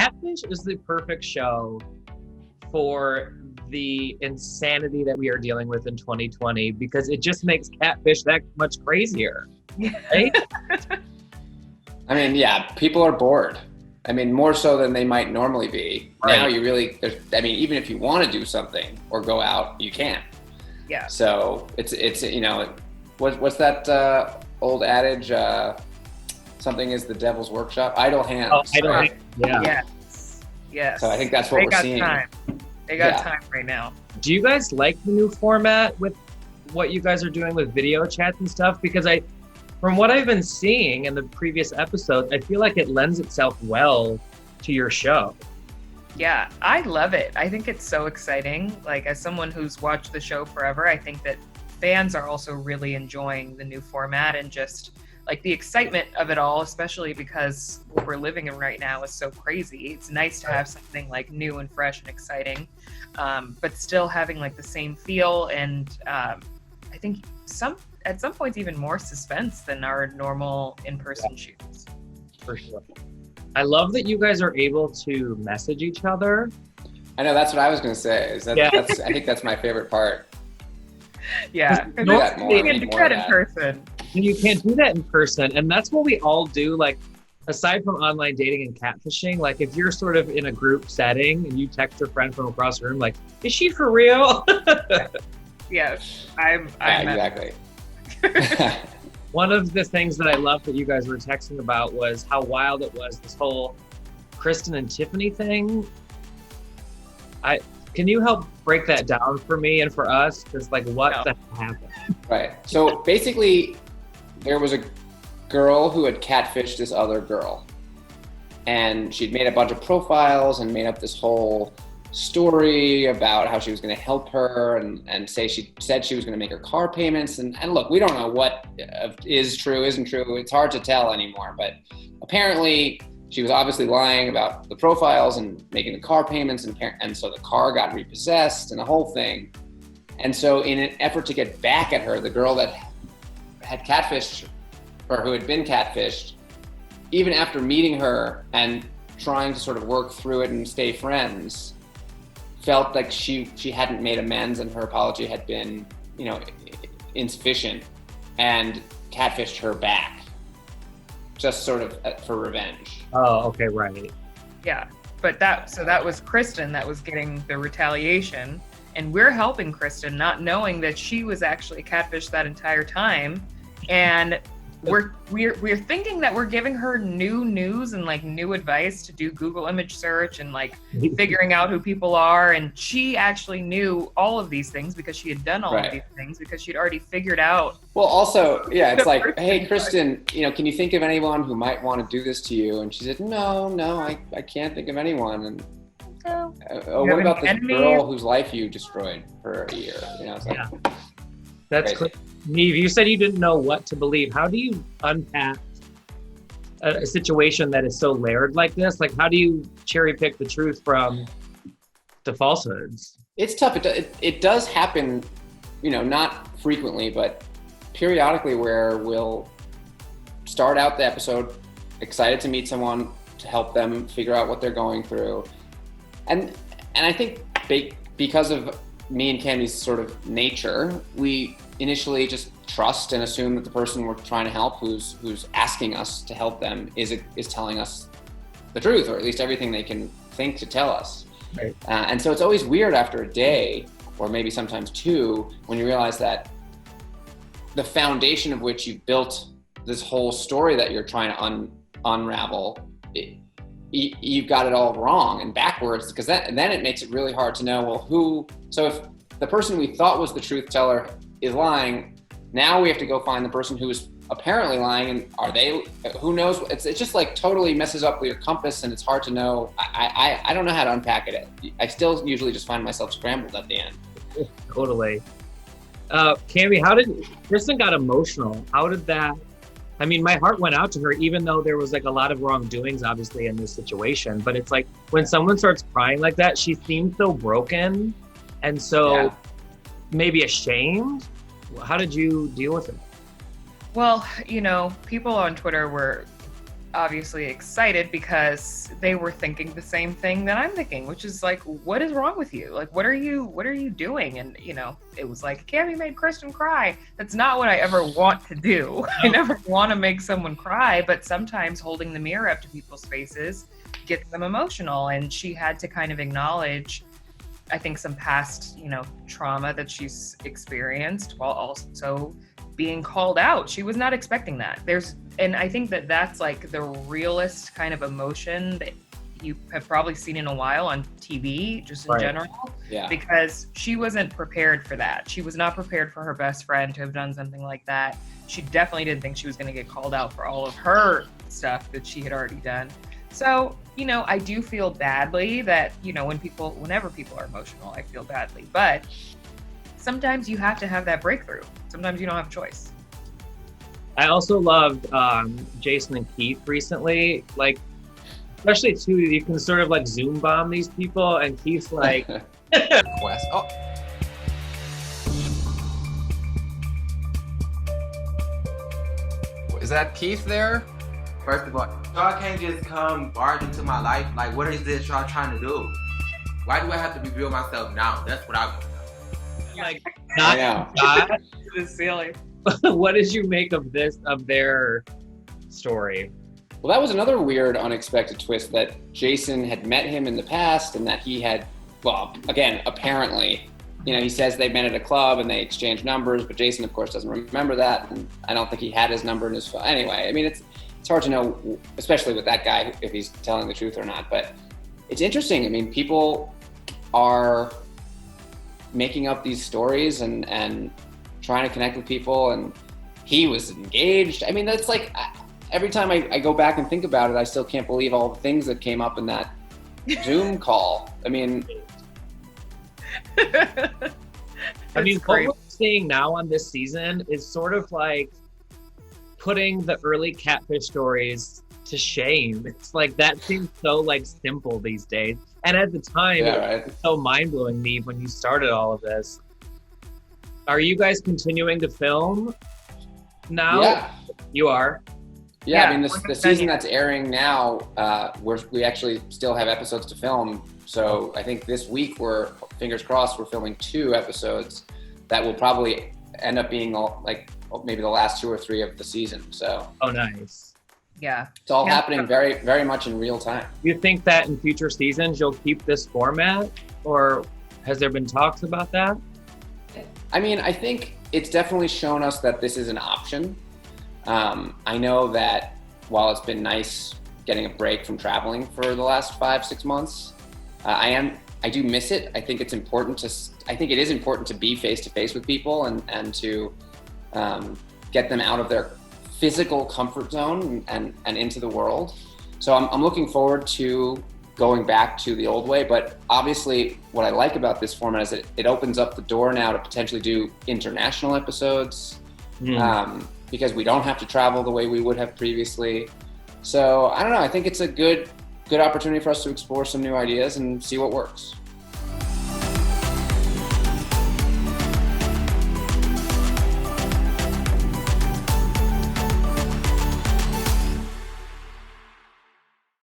Catfish is the perfect show for the insanity that we are dealing with in 2020 because it just makes Catfish that much crazier, right? I mean, yeah, people are bored. I mean, more so than they might normally be. Right. Now you really, even if you want to do something or go out, you can't. Yeah. So it's what's that old adage? Something is the devil's workshop. Idle hands. Oh, idle hands. Yeah. Yes. So I think that's what we're seeing. They got time right now. Do you guys like the new format with what you guys are doing with video chats and stuff? Because from what I've been seeing in the previous episodes, I feel like it lends itself well to your show. Yeah, I love it. I think it's so exciting. Like, as someone who's watched the show forever, I think that fans are also really enjoying the new format and just like the excitement of it all, especially because what we're living in right now is so crazy. It's nice to have something like new and fresh and exciting, but still having like the same feel and I think at some points even more suspense than our normal in-person shoots. For sure. I love that you guys are able to message each other. I know, that's what I was going to say. I think that's my favorite part. Yeah, do that more. You can do that in person. And you can't do that in person. And that's what we all do. Like, aside from online dating and catfishing, like if you're sort of in a group setting and you text your friend from across the room, like, is she for real? Yes, exactly. One of the things that I loved that you guys were texting about was how wild it was, this whole Kristen and Tiffany thing. Can you help break that down for me and for us? Because like, what the hell happened? Right. So basically, there was a girl who had catfished this other girl. And she'd made a bunch of profiles and made up this whole story about how she was going to help her and she said she was going to make her car payments. And look, we don't know what is true, isn't true. It's hard to tell anymore. But apparently, she was obviously lying about the profiles and making the car payments, and so the car got repossessed and the whole thing. And so in an effort to get back at her, the girl that had catfished, or who had been catfished, even after meeting her and trying to sort of work through it and stay friends, felt like she hadn't made amends and her apology had been, insufficient, and catfished her back. Just sort of for revenge. Oh, okay, right. Yeah, but that was Kristen that was getting the retaliation, and we're helping Kristen, not knowing that she was actually catfished that entire time, and we're thinking that we're giving her new news and like new advice to do Google image search and like figuring out who people are, and she actually knew all of these things because she had done all of these things because she'd already figured out. Well, also, yeah, it's like, hey, Kristen, can you think of anyone who might want to do this to you? And she said, no, I can't think of anyone. And what about this girl whose life you destroyed for a year? It's like, that's crazy. Nev, you said you didn't know what to believe. How do you unpack a situation that is so layered like this? Like, how do you cherry pick the truth from the falsehoods? It's tough. It does happen, not frequently, but periodically, where we'll start out the episode excited to meet someone, to help them figure out what they're going through. And I think because of me and Kamie's sort of nature, we initially just trust and assume that the person we're trying to help, who's asking us to help them, is telling us the truth, or at least everything they can think to tell us. Right. And so it's always weird after a day, or maybe sometimes two, when you realize that the foundation of which you built this whole story that you're trying to unravel, you've got it all wrong and backwards, because then it makes it really hard to know, well, so if the person we thought was the truth teller is lying, now we have to go find the person who is apparently lying, and who knows? It's just like totally messes up your compass, and it's hard to know. I don't know how to unpack it. I still usually just find myself scrambled at the end. Totally. Kamie, Kristen got emotional. How did that, my heart went out to her, even though there was like a lot of wrongdoings, obviously, in this situation. But it's like when someone starts crying like that, she seems so broken and so maybe ashamed. How did you deal with it? Well, people on Twitter were obviously excited because they were thinking the same thing that I'm thinking, which is like, what is wrong with you? Like, what are you doing? And it was like, Kamie made Kristen cry. That's not what I ever want to do. I never want to make someone cry, but sometimes holding the mirror up to people's faces gets them emotional. And she had to kind of acknowledge, I think, some past, trauma that she's experienced while also being called out. She was not expecting that. And I think that that's like the realest kind of emotion that you have probably seen in a while on TV, just in general. Yeah. Because she wasn't prepared for that. She was not prepared for her best friend to have done something like that. She definitely didn't think she was going to get called out for all of her stuff that she had already done. So, I do feel badly that, whenever people are emotional, I feel badly. But sometimes you have to have that breakthrough. Sometimes you don't have a choice. I also loved Jason and Keith recently. Like, especially too, you can sort of like Zoom bomb these people, and Keith's like, Quest. Oh. Is that Keith there? First of all, y'all can't just come barge into my life. Like, what is this y'all trying to do? Why do I have to reveal myself now? That's what I want to know. like, I know. not. It's silly. What did you make of their story? Well, that was another weird, unexpected twist, that Jason had met him in the past and that he had, well, again, apparently, he says they met at a club and they exchanged numbers, but Jason, of course, doesn't remember that. And I don't think he had his number in his phone. Anyway, I mean, it's hard to know, especially with that guy, if he's telling the truth or not. But it's interesting. I mean, people are making up these stories and trying to connect with people, and he was engaged. I mean, that's like, every time I go back and think about it, I still can't believe all the things that came up in that Zoom call. I mean, what we're seeing now on this season is sort of like putting the early Catfish stories to shame. It's like, that seems so like simple these days. And at the time, it was so mind-blowing me when you started all of this. Are you guys continuing to film now? Yeah. You are? Yeah, I mean, the season that's airing now, we actually still have episodes to film. So I think this week fingers crossed, we're filming 2 episodes that will probably end up being maybe the last 2 or 3 of the season. So. Oh, nice. Yeah. It's all happening very, very much in real time. You think that in future seasons you'll keep this format, or has there been talks about that? I mean, I think it's definitely shown us that this is an option. I know that while it's been nice getting a break from traveling for the last 5-6 months, I do miss it. I think it is important to be face to face with people and to get them out of their physical comfort zone and into the world. So I'm looking forward to going back to the old way, but obviously what I like about this format is that it opens up the door now to potentially do international episodes, because we don't have to travel the way we would have previously. So I don't know, I think it's a good opportunity for us to explore some new ideas and see what works.